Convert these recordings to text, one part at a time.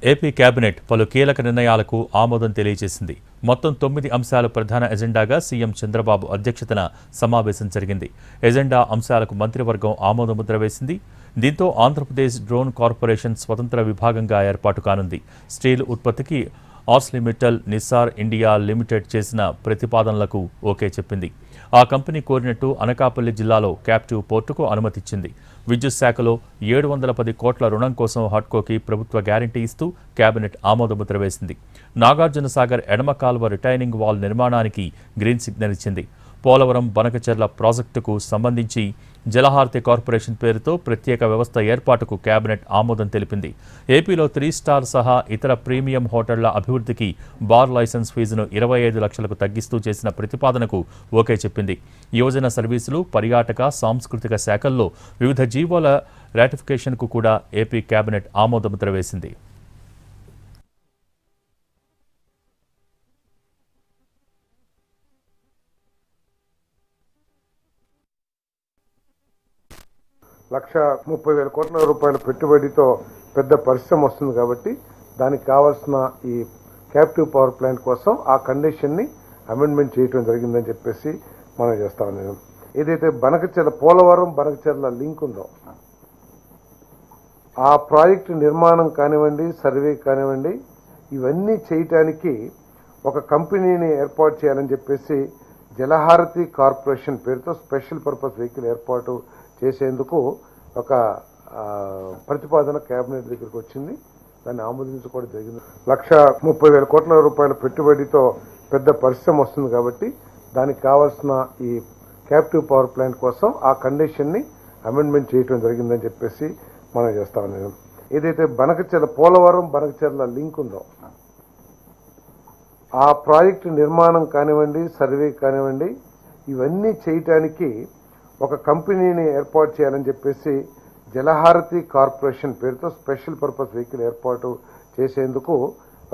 AP cabinet పలు కీలక నిర్ణయాలకు ఆమోదం తెలియజేసింది. మొత్తం 9 అంశాలు ప్రధాన ఎజెండాగా సీఎం చంద్రబాబు అధ్యక్షతన సమావేశం జరిగింది. ఎజెండా అంశాలకు మంత్రివర్గం ఆమోదముద్ర వేసింది. దీంతో ఆంధ్రప్రదేశ్ డ్రోన్ కార్పొరేషన్ స్వతంత్ర విభాగంగా ఏర్పాటు కానుంది. స్టీల్ ఉత్పత్తికి ఆర్సిలర్మిట్టల్ నిస్సార్ ఇండియా లిమిటెడ్ చేసిన ప్రతిపాదనలకు ఓకే చెప్పింది. ఆ కంపెనీ కోరినట్టు అనకాపల్లి జిల్లాలో క్యాప్టివ్ పోర్టుకు అనుమతిచ్చింది. విద్యుత్ శాఖలో 710 కోట్ల రుణం కోసం హడ్కోకి ప్రభుత్వ గ్యారంటీ ఇస్తూ కేబినెట్ ఆమోదముద్ర వేసింది. నాగార్జున సాగర్ ఎడమ కాల్వ రిటైనింగ్ వాల్ నిర్మాణానికి గ్రీన్ సిగ్నల్ ఇచ్చింది. పోలవరం బనకచెర్ల ప్రాజెక్టుకు సంబంధించి జలహారతి కార్పొరేషన్ పేరుతో ప్రత్యేక వ్యవస్థ ఏర్పాటుకు కేబినెట్ ఆమోదం తెలిపింది. ఏపీలో 3 స్టార్ సహా ఇతర ప్రీమియం హోటళ్ల అభివృద్ధికి బార్ లైసెన్స్ ఫీజును 25 లక్షలకు తగ్గిస్తూ చేసిన ప్రతిపాదనకు ఓకే చెప్పింది. యువజన సర్వీసులు, పర్యాటక, సాంస్కృతిక శాఖల్లో వివిధ జీవోల రాటిఫికేషన్కు కూడా ఏపీ కేబినెట్ ఆమోదముద్ర వేసింది. ₹1,30,000 కోట్ల పెట్టుబడితో పెద్ద పరిశ్రమ వస్తుంది కాబట్టి దానికి కావాల్సిన ఈ క్యాప్టివ్ పవర్ ప్లాంట్ కోసం ఆ కండిషన్ని అమెండ్మెంట్ చేయడం జరిగిందని చెప్పేసి మనం చేస్తా ఉన్నాం. ఏదైతే పోలవరం బనకచెర్ల లింక్ ఉందో ఆ ప్రాజెక్టు నిర్మాణం కానివ్వండి, సర్వే కానివ్వండి, ఇవన్నీ చేయటానికి ఒక కంపెనీని ఏర్పాటు చేయాలని చెప్పేసి జలహారతి కార్పొరేషన్ పేరుతో స్పెషల్ పర్పస్ వెహికల్ ఏర్పాటు చేసేందుకు ఒక ప్రతిపాదన కేబినెట్ దగ్గరికి వచ్చింది. దాన్ని ఆమోదించుకోవడం జరిగింది. ₹1,30,000 కోట్ల పెట్టుబడితో పెద్ద పరిశ్రమ వస్తుంది కాబట్టి దానికి కావాల్సిన ఈ క్యాప్టివ్ పవర్ ప్లాంట్ కోసం ఆ కండిషన్ని అమెండ్మెంట్ చేయడం జరిగిందని చెప్పేసి మనం చేస్తా ఉన్నాం. ఏదైతే పోలవరం బనకచెర్ల లింక్ ఉందో ఆ ప్రాజెక్టు నిర్మాణం కానివ్వండి, సర్వే కానివ్వండి, ఇవన్నీ చేయటానికి ఒక కంపెనీని ఏర్పాటు చేయాలని చెప్పేసి జలహారతి కార్పొరేషన్ పేరుతో స్పెషల్ పర్పస్ వెహికల్ ఏర్పాటు చేసేందుకు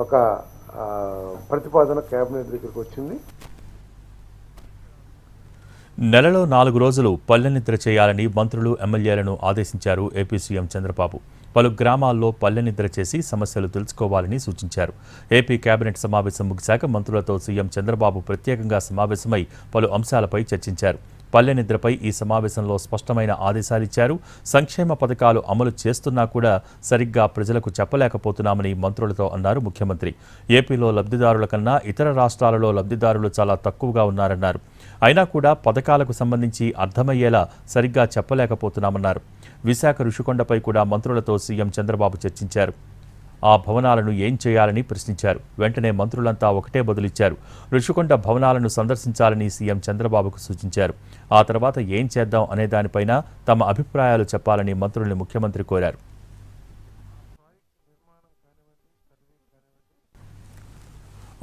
ఒక ప్రతిపాదన కేబినెట్ దగ్గరికి వచ్చింది. నెలలో 4 రోజులు పల్లెనిద్ర చేయాలని మంత్రులు, ఎమ్మెల్యేలను ఆదేశించారు ఏపీ సీఎం చంద్రబాబు. పలు గ్రామాల్లో పల్లెనిద్ర చేసి సమస్యలు తెలుసుకోవాలని సూచించారు. ఏపీ కేబినెట్ సమావేశం ముగిశాక మంత్రులతో సీఎం చంద్రబాబు ప్రత్యేకంగా సమావేశమై పలు అంశాలపై చర్చించారు. పల్లెనిద్రపై ఈ సమావేశంలో స్పష్టమైన ఆదేశాలిచ్చారు. సంక్షేమ పథకాలు అమలు చేస్తున్నా కూడా సరిగ్గా ప్రజలకు చెప్పలేకపోతున్నామని మంత్రులతో అన్నారు ముఖ్యమంత్రి. ఏపీలో లబ్ధిదారుల కన్నా ఇతర రాష్ట్రాలలో లబ్ధిదారులు చాలా తక్కువగా ఉన్నారన్నారు. అయినా కూడా పథకాలకు సంబంధించి అర్థమయ్యేలా సరిగ్గా చెప్పలేకపోతున్నామన్నారు. విశాఖ రుషికొండపై కూడా మంత్రులతో సీఎం చంద్రబాబు చర్చించారు. ఆ భవనాలను ఏం చేయాలని ప్రశ్నించారు. వెంటనే మంత్రులంతా ఒకటే బదులిచ్చారు. రుషికొండ భవనాలను సందర్శించాలని సీఎం చంద్రబాబుకు సూచించారు. ఆ తర్వాత ఏం చేద్దాం అనే దానిపైన తమ అభిప్రాయాలు చెప్పాలని మంత్రుల్ని ముఖ్యమంత్రి కోరారు.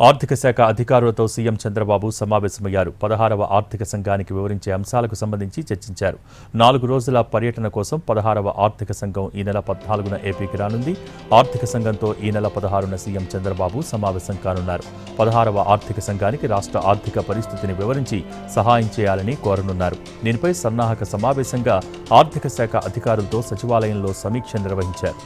ఆర్థిక శాఖ అధికారులతో సీఎం చంద్రబాబు సమావేశమయ్యారు. 16వ ఆర్థిక సంఘానికి వివరించే అంశాలకు సంబంధించి చర్చించారు. 4 రోజుల పర్యటన కోసం 16వ ఆర్థిక సంఘం ఈ నెల 14న ఏపీకి రానుంది. ఆర్థిక సంఘంతో ఈ నెల 16న సీఎం చంద్రబాబు సమావేశం కానున్నారు. 16వ ఆర్థిక సంఘానికి రాష్ట్ర ఆర్థిక పరిస్థితిని వివరించి సహాయం చేయాలని కోరనున్నారు. దీనిపై సన్నాహక సమావేశంగా ఆర్థిక శాఖ అధికారులతో సచివాలయంలో సమీక్ష నిర్వహించారు.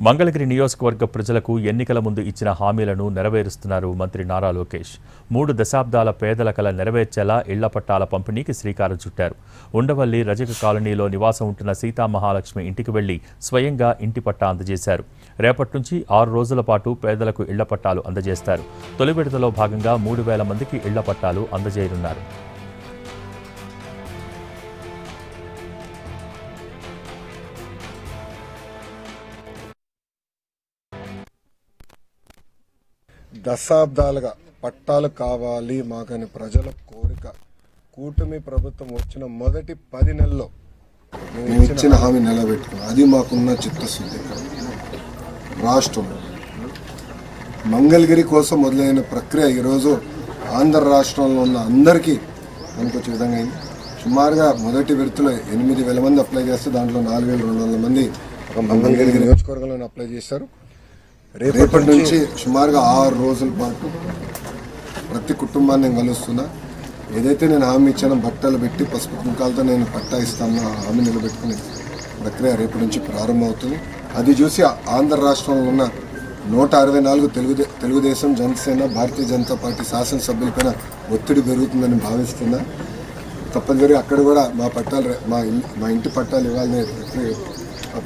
మంగళగిరి నియోజకవర్గ ప్రజలకు ఎన్నికల ముందు ఇచ్చిన హామీలను నెరవేరుస్తున్నారు మంత్రి నారా లోకేష్. 3 దశాబ్దాల పేదల కల నెరవేర్చేలా ఇళ్ల పట్టాల పంపిణీకి శ్రీకారం చుట్టారు. ఉండవల్లి రజక కాలనీలో నివాసం ఉంటున్న సీతామహాలక్ష్మి ఇంటికి వెళ్లి స్వయంగా ఇంటి పట్టా అందజేశారు. రేపటి నుంచి 6 రోజుల పాటు పేదలకు ఇళ్ల పట్టాలు అందజేస్తారు. తొలి విడతలో భాగంగా 3,000 మందికి ఇళ్ల పట్టాలు అందజేయనున్నారు. దశాబ్దాలుగా పట్టాలు కావాలి మాకని ప్రజల కోరిక. కూటమి ప్రభుత్వం వచ్చిన మొదటి 10 నెలల్లో మేము ఇచ్చిన హామీ నిలబెట్టుకున్నాం. అది మాకున్న చిత్తశుద్ధి. రాష్ట్రం మంగళగిరి కోసం మొదలైన ప్రక్రియ ఈరోజు ఆంధ్ర రాష్ట్రంలో ఉన్న అందరికీ అనుకొచ్చే విధంగా అయింది. సుమారుగా మొదటి విడతలో 8,000 మంది అప్లై చేస్తే దాంట్లో 4,200 మంది మంగళగిరి నియోజకవర్గంలో అప్లై చేశారు. రేపటి నుంచి సుమారుగా 6 రోజుల పాటు ప్రతి కుటుంబాన్ని కలుస్తున్నా. ఏదైతే నేను హామీ ఇచ్చానో బట్టలు పెట్టి పసుపు కుంకాలతో నేను పట్టా ఇస్తాను ఆ హామీ నిలబెట్టుకునే ప్రక్రియ రేపటి నుంచి ప్రారంభమవుతుంది. అది చూసి ఆంధ్ర రాష్ట్రంలో ఉన్న 164 తెలుగుదేశం, జనసేన, భారతీయ జనతా పార్టీ శాసనసభ్యులపైన ఒత్తిడి పెరుగుతుందని భావిస్తున్నా. తప్పనిసరిగా అక్కడ కూడా మా ఇంటి పట్టాలు ఇవ్వాలనే ప్రక్రియ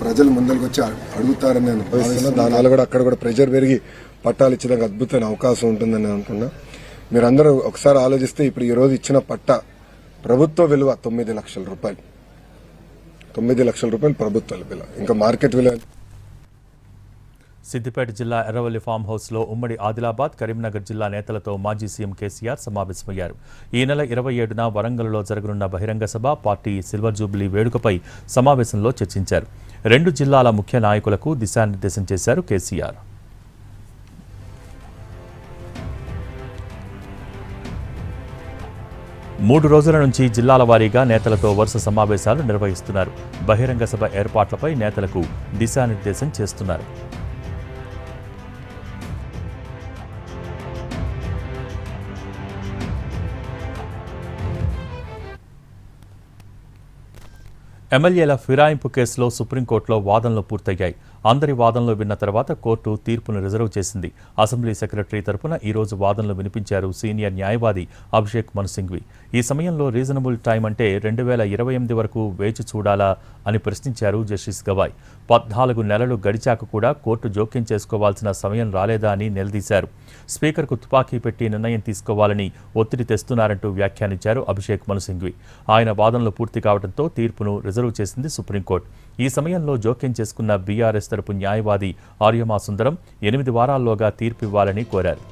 ప్రజలు ముందరికి వచ్చి అడుగుతారని నేను భావిస్తున్నా. దానివల్ల కూడా అక్కడ కూడా ప్రెషర్ పెరిగి పట్టాలు ఇచ్చడానికి అద్భుతమైన అవకాశం ఉంటుందని నేను అనుకున్నా. మీరందరూ ఒకసారి ఆలోచిస్తే ఇప్పుడు ఈ రోజు ఇచ్చిన పట్టా ప్రభుత్వ విలువ 9 లక్షల రూపాయలు. 9 లక్షల రూపాయలు ప్రభుత్వ విలువ. ఇంకా మార్కెట్ విలువ. సిద్దిపేట జిల్లా ఎర్రవల్లి ఫామ్ హౌస్లో ఉమ్మడి ఆదిలాబాద్, కరీంనగర్ జిల్లా నేతలతో మాజీ సీఎం కేసీఆర్ సమావేశమయ్యారు. ఈ నెల 27న వరంగల్లో జరగనున్న బహిరంగ సభ, పార్టీ సిల్వర్ జూబ్లీ వేడుకపై సమావేశంలో చర్చించారు. 2 జిల్లాల ముఖ్య నాయకులకు దిశానిర్దేశం చేశారు కేసీఆర్. మూడు రోజుల నుంచి జిల్లాల వారీగా నేతలతో వరుస సమావేశాలు నిర్వహిస్తున్నారు. బహిరంగ సభ ఏర్పాట్లపై నేతలకు దిశానిర్దేశం చేస్తున్నారు. ఎమ్మెల్యేల ఫిరాయింపు కేసులో సుప్రీంకోర్టులో వాదనలు పూర్తయ్యాయి. అందరి వాదనలు విన్న తర్వాత కోర్టు తీర్పును రిజర్వ్ చేసింది. అసెంబ్లీ సెక్రటరీ తరపున ఈరోజు వాదనలు వినిపించారు సీనియర్ న్యాయవాది అభిషేక్ మను సింఘ్వి. ఈ సమయంలో రీజనబుల్ టైం అంటే 2028 వరకు వేచి చూడాలా అని ప్రశ్నించారు జస్టిస్ గవాయ్. 14 నెలలు గడిచాక కూడా కోర్టు జోక్యం చేసుకోవాల్సిన సమయం రాలేదా అని నిలదీశారు. స్పీకర్కు తుపాకీ పెట్టి నిర్ణయం తీసుకోవాలని ఒత్తిడి తెస్తున్నారంటూ వ్యాఖ్యానించారు అభిషేక్ మను సింఘ్వి. ఆయన వాదనలు పూర్తి కావడంతో తీర్పును రిజర్వ్ చేసింది సుప్రీంకోర్టు. ఈ సమయంలో జోక్యం చేసుకున్న బీఆర్ఎస్ తరపు న్యాయవాది ఆర్యమా సుందరం 8 వారాల్లోగా తీర్పు ఇవ్వాలని కోరారు.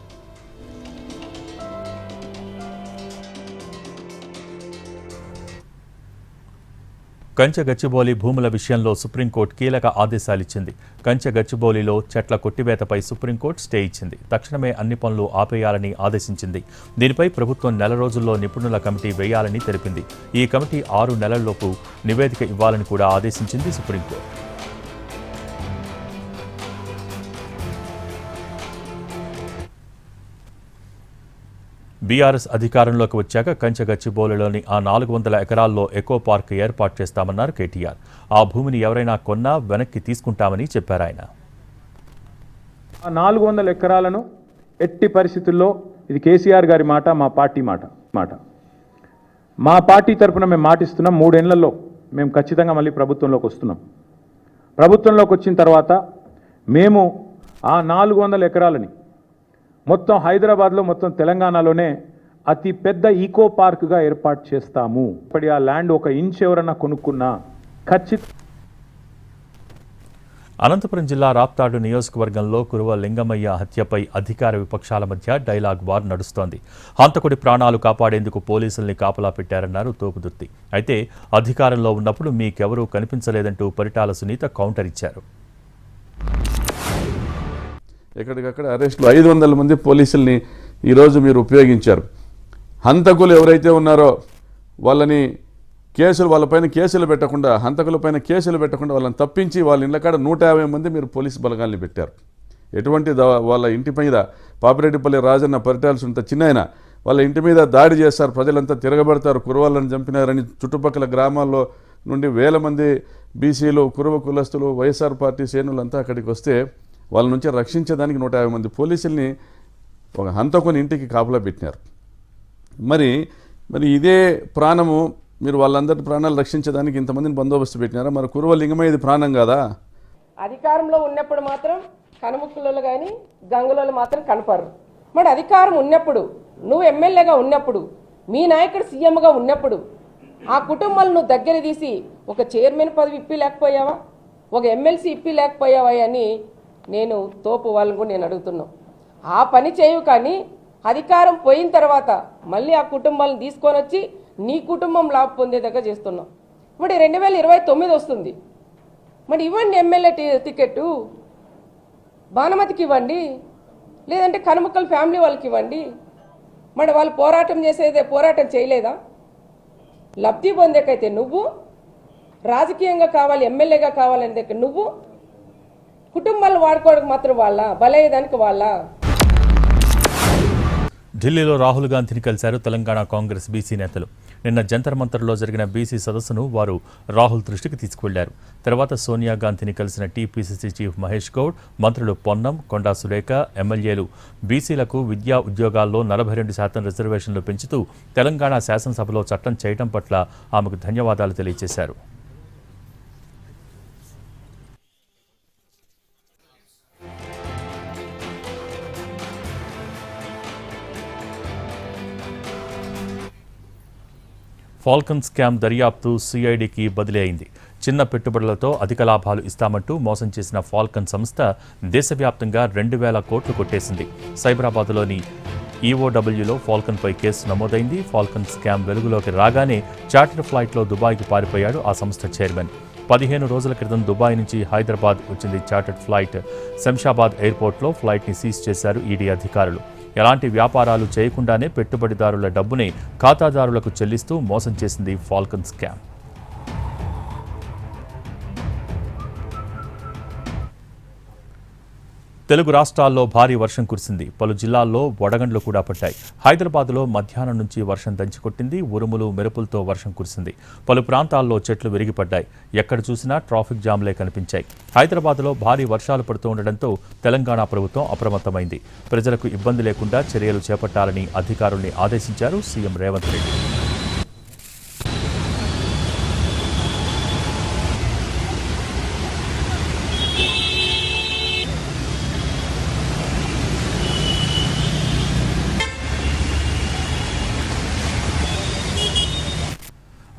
కంచె గచ్చిబౌలి భూముల విషయంలో సుప్రీంకోర్టు కీలక ఆదేశాలిచ్చింది. కంచె గచ్చిబౌలిలో చెట్ల కొట్టివేతపై సుప్రీంకోర్టు స్టే ఇచ్చింది. తక్షణమే అన్ని పనులు ఆపేయాలని ఆదేశించింది. దీనిపై ప్రభుత్వం 4 రోజుల్లో నిపుణుల కమిటీ వేయాలని తెలిపింది. ఈ కమిటీ 6 నెలల్లోపు నివేదిక ఇవ్వాలని కూడా ఆదేశించింది సుప్రీంకోర్టు. బీఆర్ఎస్ అధికారంలోకి వచ్చాక కంచె గచ్చిబౌలిలోని ఆ 400 ఎకరాల్లో ఎకో పార్క్ ఏర్పాటు చేస్తామన్నారు కేటీఆర్. ఆ భూమిని ఎవరైనా కొన్నా వెనక్కి తీసుకుంటామని చెప్పారు ఆయన. 400 ఎకరాలను ఎట్టి పరిస్థితుల్లో, ఇది కేసీఆర్ గారి మాట, మా పార్టీ మాట మా పార్టీ తరఫున మేము మాటిస్తున్నాం. 3 ఏళ్లలో మేము ఖచ్చితంగా మళ్ళీ ప్రభుత్వంలోకి వస్తున్నాం. ప్రభుత్వంలోకి వచ్చిన తర్వాత మేము ఆ 400 ఎకరాలని మొత్తం హైదరాబాద్లో, మొత్తం తెలంగాణలోనే అతి పెద్ద ఈకో పార్క్గా ఏర్పాటు చేస్తాము. ఇప్పటి ఆ ల్యాండ్ 1 ఇంచ్ ఎవరన్నా కొనుక్కున్నా ఖచ్చితంగా. అనంతపురం జిల్లా రాప్తాడు నియోజకవర్గంలో కురువ లింగమయ్య హత్యపై అధికార విపక్షాల మధ్య డైలాగ్ వార్ నడుస్తోంది. హంతకుడి ప్రాణాలు కాపాడేందుకు పోలీసుల్ని కాపలా పెట్టారన్నారు తోపుదుర్తి. అయితే అధికారంలో ఉన్నప్పుడు మీకెవరూ కనిపించలేదంటూ పరిటాల సునీత కౌంటర్ ఇచ్చారు. ఎక్కడికక్కడ అరెస్టులు 500 మంది పోలీసుల్ని ఈరోజు మీరు ఉపయోగించారు. హంతకులు ఎవరైతే ఉన్నారో వాళ్ళపైన కేసులు పెట్టకుండా, హంతకులపైన కేసులు పెట్టకుండా వాళ్ళని తప్పించి వాళ్ళ ఇళ్ళకాడ 150 మంది మీరు పోలీసు బలగాల్ని పెట్టారు. ఎటువంటి వాళ్ళ ఇంటి మీద పాపిరెడ్డిపల్లి రాజన్న, పరిటాల సునీత చిన్నాయన వాళ్ళ ఇంటి మీద దాడి చేస్తారు. ప్రజలంతా తిరగబడతారు. కురవాళ్ళని చంపినారని చుట్టుపక్కల గ్రామాల్లో నుండి 1000 మంది బీసీలు, కురువ కులస్తులు, వైఎస్ఆర్ పార్టీ శ్రేణులంతా అక్కడికి వస్తే వాళ్ళ నుంచి రక్షించేదానికి 150 మంది పోలీసుల్ని ఒక హంతకుని ఇంటికి కాపలా పెట్టినారు. మరి ఇదే ప్రాణము మీరు వాళ్ళందరి ప్రాణాలు రక్షించడానికి ఇంతమందిని బందోబస్తు పెట్టినారా? మరి కురువ లింగమయ్య ఇది ప్రాణం కాదా? అధికారంలో ఉన్నప్పుడు మాత్రం కనుముక్కులలో కానీ గంగులలో మాత్రం కనపడరు. మరి అధికారం ఉన్నప్పుడు, నువ్వు ఎమ్మెల్యేగా ఉన్నప్పుడు, మీ నాయకుడు సీఎంగా ఉన్నప్పుడు ఆ కుటుంబాలను నువ్వు దగ్గర తీసి ఒక చైర్మన్ పదవి ఇప్పి లేకపోయావా, ఒక ఎమ్మెల్సీ ఇప్పి లేకపోయావా అని నేను తోపు వాళ్ళని కూడా నేను అడుగుతున్నాను. ఆ పని చేయవు. కానీ అధికారం పోయిన తర్వాత మళ్ళీ ఆ కుటుంబాలను తీసుకొని వచ్చి నీ కుటుంబం లాభ పొందేదాకా చేస్తున్నావు. ఇప్పుడు 2029 వస్తుంది. మరి ఇవ్వండి ఎమ్మెల్యే టికెట్, భానుమతికి ఇవ్వండి, లేదంటే కనుముక్కల ఫ్యామిలీ వాళ్ళకి ఇవ్వండి. మరి వాళ్ళు పోరాటం చేయలేదా? లబ్ధి పొందేకైతే నువ్వు, రాజకీయంగా కావాలి, ఎమ్మెల్యేగా కావాలనే దగ్గర నువ్వు, కుటుంబాలు వాడుకోవడానికి మాత్రం వాళ్ళ బలయ్యేదానికి వాళ్ళ. ఢిల్లీలో రాహుల్ గాంధీని కలిశారు తెలంగాణ కాంగ్రెస్ బీసీ నేతలు. నిన్న జంతర్ మంతర్లో జరిగిన బీసీ సదస్సును వారు రాహుల్ దృష్టికి తీసుకువెళ్లారు. తర్వాత సోనియా గాంధీని కలిసిన టీపీసీసీ చీఫ్ మహేష్ గౌడ్, మంత్రులు పొన్నం, కొండా సురేఖ, ఎమ్మెల్యేలు బీసీలకు విద్యా ఉద్యోగాల్లో 42% రిజర్వేషన్లు పెంచుతూ తెలంగాణ శాసనసభలో చట్టం చేయడం పట్ల ఆమెకు ధన్యవాదాలు తెలియజేశారు. ఫాల్కన్ స్కామ్ దర్యాప్తు సిఐడికి బదిలీ అయింది. చిన్న పెట్టుబడులతో అధిక లాభాలు ఇస్తామంటూ మోసం చేసిన ఫాల్కన్ సంస్థ దేశవ్యాప్తంగా 2,000 కోట్లు కొట్టేసింది. సైబరాబాద్లోని ఈఓడబ్ల్యూలో ఫాల్కన్పై కేసు నమోదైంది. ఫాల్కన్ స్కామ్ వెలుగులోకి రాగానే చార్టర్ ఫ్లైట్లో దుబాయ్కి పారిపోయాడు ఆ సంస్థ చైర్మన్. 15 రోజుల క్రితం దుబాయ్ నుంచి హైదరాబాద్ వచ్చింది చార్టర్డ్ ఫ్లైట్. శంషాబాద్ ఎయిర్పోర్ట్లో ఫ్లైట్ని సీజ్ చేశారు ఈడీ అధికారులు. ఎలాంటి వ్యాపారాలు చేయకుండానే పెట్టుబడిదారుల డబ్బుని ఖాతాదారులకు చెల్లిస్తూ మోసం చేసింది ఫాల్కన్ స్కామ్. తెలుగు రాష్ట్రాల్లో భారీ వర్షం కురిసింది. పలు జిల్లాల్లో వడగండ్లు కూడా పడ్డాయి. హైదరాబాద్లో మధ్యాహ్నం నుంచి వర్షం దంచికొట్టింది. ఉరుములు మెరుపులతో వర్షం కురిసింది. పలు ప్రాంతాల్లో చెట్లు విరిగిపడ్డాయి. ఎక్కడ చూసినా ట్రాఫిక్ జామ్లే కనిపించాయి. హైదరాబాద్లో భారీ వర్షాలు పడుతూ ఉండడంతో తెలంగాణ ప్రభుత్వం అప్రమత్తమైంది. ప్రజలకు ఇబ్బంది లేకుండా చర్యలు చేపట్టాలని అధికారుల్ని ఆదేశించారు సీఎం రేవంత్ రెడ్డి.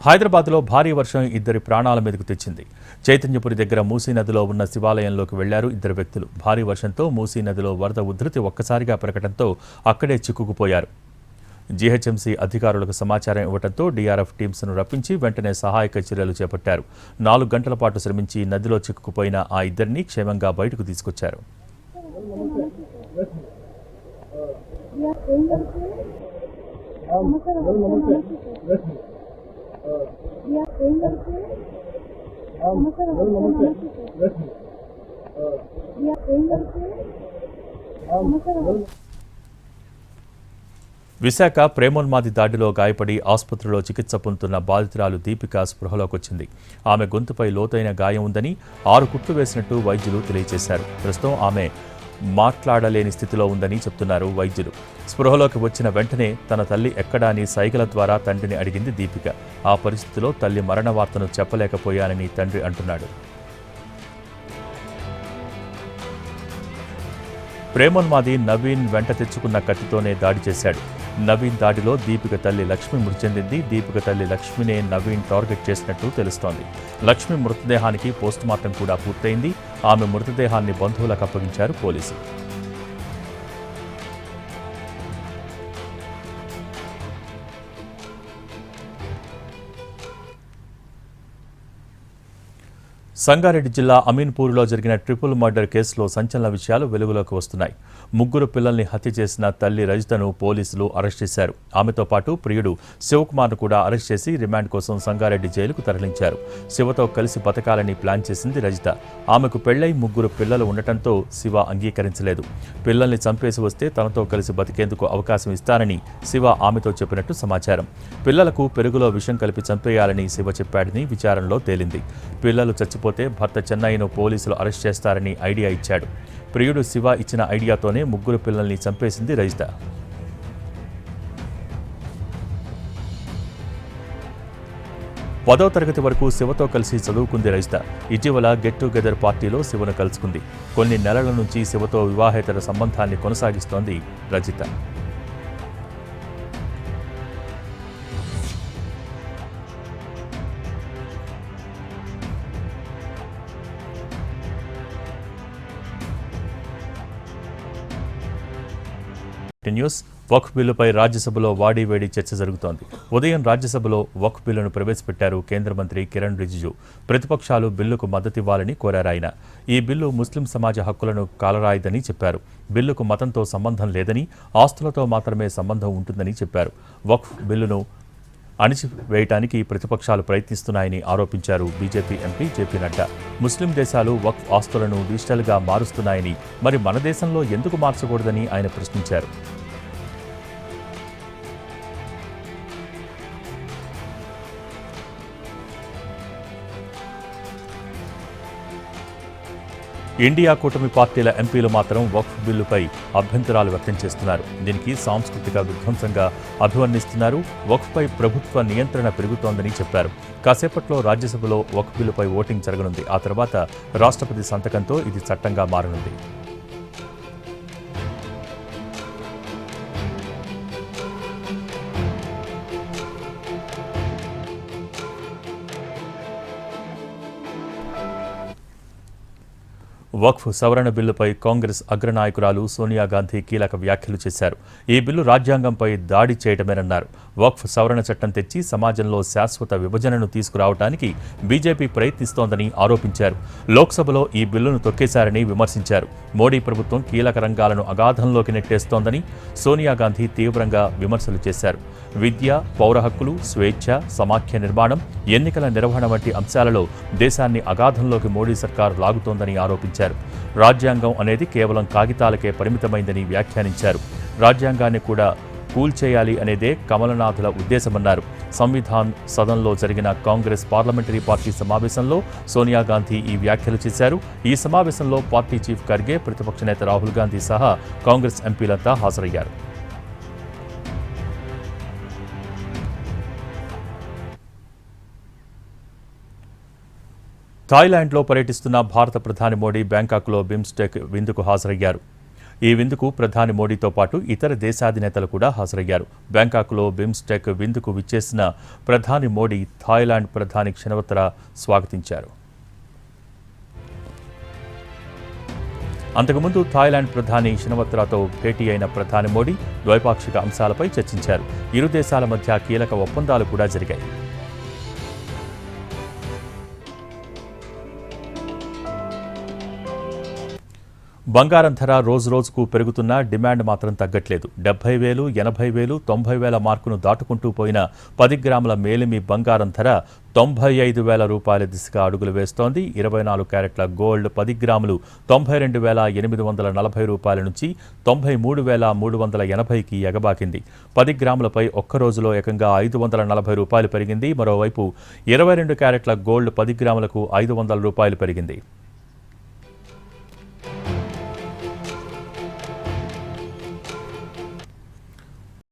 హైదరాబాద్లో భారీ వర్షం 2 ప్రాణాల మీదకు తెచ్చింది. చైతన్యపురి దగ్గర మూసీ నదిలో ఉన్న శివాలయంలోకి వెళ్లారు 2 వ్యక్తులు. భారీ వర్షంతో మూసీ నదిలో వరద ఉధృతి ఒక్కసారిగా పెరగడంతో అక్కడే చిక్కుకుపోయారు. జీహెచ్ఎంసీ అధికారులకు సమాచారం ఇవ్వడంతో డీఆర్ఎఫ్ టీమ్స్ను రప్పించి వెంటనే సహాయక చర్యలు చేపట్టారు. 4 గంటల పాటు శ్రమించి నదిలో చిక్కుకుపోయిన ఆ 2ని క్షేమంగా బయటకు తీసుకొచ్చారు. విశాఖ ప్రేమోన్మాది దాడిలో గాయపడి ఆసుపత్రిలో చికిత్స పొందుతున్న బాధితురాలు దీపిక స్పృహలోకొచ్చింది. ఆమె గొంతుపై లోతైన గాయం ఉందని 6 కుట్లు వేసినట్టు వైద్యులు తెలియజేశారు. ప్రస్తుతం ఆమె మాట్లాడలేని స్థితిలో ఉందని చెప్తున్నారు వైద్యులు. స్పృహలోకి వచ్చిన వెంటనే తన తల్లి ఎక్కడా అని సైగల ద్వారా తండ్రిని అడిగింది దీపిక. ఆ పరిస్థితిలో తల్లి మరణ వార్తను చెప్పలేకపోయానని తండ్రి అంటున్నాడు. ప్రేమోన్మాది నవీన్ వెంట తెచ్చుకున్న కత్తితోనే దాడి చేశాడు. నవీన్ దాడిలో దీపిక తల్లి లక్ష్మి మృతి చెందింది. దీపిక తల్లి లక్ష్మినే నవీన్ టార్గెట్ చేసినట్టు తెలుస్తోంది. లక్ష్మి మృతదేహానికి పోస్టుమార్టం కూడా పూర్తయింది. ఆమె మృతదేహాన్ని బంధువులకు అప్పగించారు పోలీసులు. సంగారెడ్డి జిల్లా అమీన్పూర్లో జరిగిన ట్రిపుల్ మర్డర్ కేసులో సంచలన విషయాలు వెలుగులోకి వస్తున్నాయి. 3 పిల్లల్ని హత్య చేసిన తల్లి రజితను పోలీసులు అరెస్ట్ చేశారు. ఆమెతో పాటు ప్రియుడు శివకుమార్ను కూడా అరెస్ట్ చేసి రిమాండ్ కోసం సంగారెడ్డి జైలుకు తరలించారు. శివతో కలిసి బతకాలని ప్లాన్ చేసింది రజిత. ఆమెకు పెళ్లై 3 పిల్లలు ఉండటంతో శివ అంగీకరించలేదు. పిల్లల్ని చంపేసి వస్తే తనతో కలిసి బతికేందుకు అవకాశం ఇస్తానని శివ ఆమెతో చెప్పినట్టు సమాచారం. పిల్లలకు పెరుగులో విషం కలిపి చంపేయాలని శివ చెప్పాడని విచారణలో తేలింది. పిల్లలు చచ్చిపోతే భర్త చెన్నైను పోలీసులు అరెస్ట్ చేస్తారని ఐడియా ఇచ్చాడు. ప్రియుడు శివ ఇచ్చిన ఐడియాతోనే 3 పిల్లల్ని చంపేసింది రజిత. పదో తరగతి వరకు శివతో కలిసి చదువుకుంది రజిత. ఇటీవల గెట్ టుగెదర్ పార్టీలో శివను కలుసుకుంది. కొన్ని నెలల నుంచి శివతో వివాహేతర సంబంధాన్ని కొనసాగిస్తోంది రజిత. న్యూస్ వక్ఫ్ బిల్లుపై రాజ్యసభలో వాడీవేడి చర్చ జరుగుతోంది. ఉదయం రాజ్యసభలో వక్ఫ్ బిల్లును ప్రవేశపెట్టారు కేంద్ర మంత్రి కిరణ్ రిజిజు. ప్రతిపక్షాలు బిల్లుకు మద్దతివ్వాలని కోరారు ఆయన. ఈ బిల్లు ముస్లిం సమాజ హక్కులను కాలరాయదని చెప్పారు. బిల్లుకు మతంతో సంబంధం లేదని, ఆస్తులతో మాత్రమే సంబంధం ఉంటుందని చెప్పారు. వక్ఫ్ బిల్లును అణిచివేయటానికి ప్రతిపక్షాలు ప్రయత్నిస్తున్నాయని ఆరోపించారు బీజేపీ ఎంపీ జేపీ నడ్డా. ముస్లిం దేశాలు వక్ఫ్ ఆస్తులను డిజిటల్గా మారుస్తున్నాయని, మరి మన దేశంలో ఎందుకు మార్చకూడదని ఆయన ప్రశ్నించారు. ఇండియా కూటమి పార్టీల ఎంపీలు మాత్రం వక్ఫ్ బిల్లుపై అభ్యంతరాలు వ్యక్తం చేస్తున్నారు. దీనికి సాంస్కృతిక విధ్వంసంగా అభివర్ణిస్తున్నారు. వక్ఫ్పై ప్రభుత్వ నియంత్రణ పెరుగుతోందని చెప్పారు. కాసేపట్లో రాజ్యసభలో వక్ఫ్ బిల్లుపై ఓటింగ్ జరగనుంది. ఆ తర్వాత రాష్ట్రపతి సంతకంతో ఇది చట్టంగా మారనుంది. వక్ఫ్ సవరణ బిల్లుపై కాంగ్రెస్ అగ్రనాయకురాలు సోనియా గాంధీ కీలక వ్యాఖ్యలు చేశారు. ఈ బిల్లు రాజ్యాంగంపై దాడి చేయటమేనన్నారు. వక్ఫ్ సవరణ చట్టం తెచ్చి సమాజంలో శాశ్వత విభజనను తీసుకురావడానికి బీజేపీ ప్రయత్నిస్తోందని ఆరోపించారు. లోక్సభలో ఈ బిల్లును తొక్కేశారని విమర్శించారు. మోడీ ప్రభుత్వం కీలక రంగాలను అగాధంలోకి నెట్టేస్తోందని సోనియా గాంధీ తీవ్రంగా విమర్శలు చేశారు. విద్య, పౌర హక్కులు, స్వేచ్ఛ, సమాఖ్య నిర్మాణం, ఎన్నికల నిర్వహణ వంటి అంశాలలో దేశాన్ని అగాధంలోకి మోడీ సర్కార్ లాగుతోందని ఆరోపించారు. రాజ్యాంగం అనేది కేవలం కాగితాలకే పరిమితమైందని వ్యాఖ్యానించారు. రాజ్యాంగాన్ని కూడా కూల్చేయాలి అనేదే కమలనాథుల ఉద్దేశమన్నారు. సంవిధాన్ సదన్లో జరిగిన కాంగ్రెస్ పార్లమెంటరీ పార్టీ సమావేశంలో సోనియా గాంధీ ఈ వ్యాఖ్యలు చేశారు. ఈ సమావేశంలో పార్టీ చీఫ్ ఖర్గే, ప్రతిపక్ష నేత రాహుల్ గాంధీ సహా కాంగ్రెస్ ఎంపీలంతా హాజరయ్యారు. థాయిలాండ్లో పర్యటిస్తున్న భారత ప్రధాని మోడీ బ్యాంకాక్లో బిమ్స్టెక్ విందుకు హాజరయ్యారు. ఈ విందుకు ప్రధాని మోడీతో పాటు ఇతర దేశాధినేతలు కూడా హాజరయ్యారు. బ్యాంకాక్లో బిమ్స్టెక్ విందుకు విచ్చేసిన ప్రధాని మోడీ థాయిలాండ్ ప్రధాని క్షణవత్ర స్వాగతించారు. అంతకుముందు థాయిలాండ్ ప్రధాని షినవత్రాతో భేటీ అయిన ప్రధాని మోడీ ద్వైపాక్షిక అంశాలపై చర్చించారు. ఇరు దేశాల మధ్య కీలక ఒప్పందాలు కూడా జరిగాయి. బంగారం ధర రోజురోజుకు పెరుగుతున్నా డిమాండ్ మాత్రం తగ్గట్లేదు. 70,000, 80,000, 90,000 మార్కును దాటుకుంటూ పోయిన 10 గ్రాముల మేలిమి బంగారం ధర 95,000 రూపాయల దిశగా అడుగులు వేస్తోంది. 24 క్యారెట్ల గోల్డ్ 10 గ్రాములు 92,840 రూపాయల నుంచి 93,380కి ఎగబాకింది. 10 గ్రాములపై ఒక్క రోజులో ఏకంగా 540 రూపాయలు పెరిగింది. మరోవైపు 22 క్యారెట్ల గోల్డ్ 10 గ్రాములకు 500 రూపాయలు పెరిగింది.